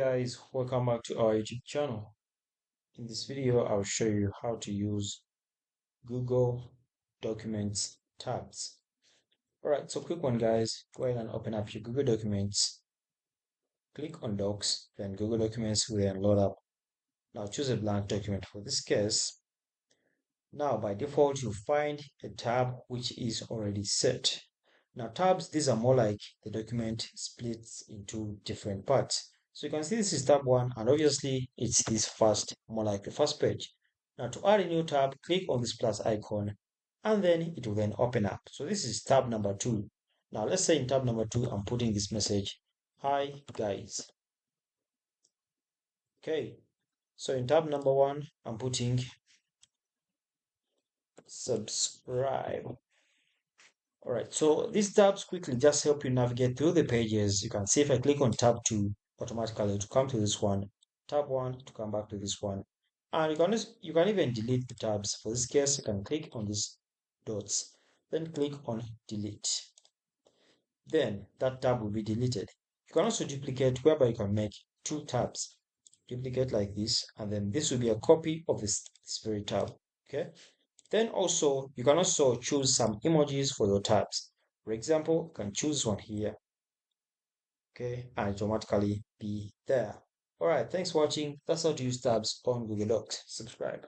Guys, welcome back to our YouTube channel. In this video, I'll show you how to use Google Documents tabs. Alright, so quick one guys, go ahead and open up your Google Documents, click on Docs, then Google Documents will then load up. Now choose a blank document for this case. Now by default, you'll find a tab which is already set. Now tabs, these are more like the document splits into different parts. So you can see this is tab 1 and obviously it's this first, more like the first page. Now to add a new tab, click on this plus icon and then it will then open up. So this is tab number 2. Now let's say in tab number 2, I'm putting this message, "Hi guys." Okay, so in tab number 1, I'm putting subscribe. All right, so these tabs quickly just help you navigate through the pages. You can see if I click on tab 2, automatically to come to this one, tab 1 to come back to this one. And you can even delete the tabs. For this case, you can click on these dots, then click on delete. Then that tab will be deleted. You can also duplicate, whereby you can make 2 tabs. Duplicate like this, and then this will be a copy of this very tab. Okay. Then also, you can also choose some emojis for your tabs. For example, you can choose one here, okay, and it automatically be there. All right, thanks for watching. That's how to use tabs on Google Docs. Subscribe.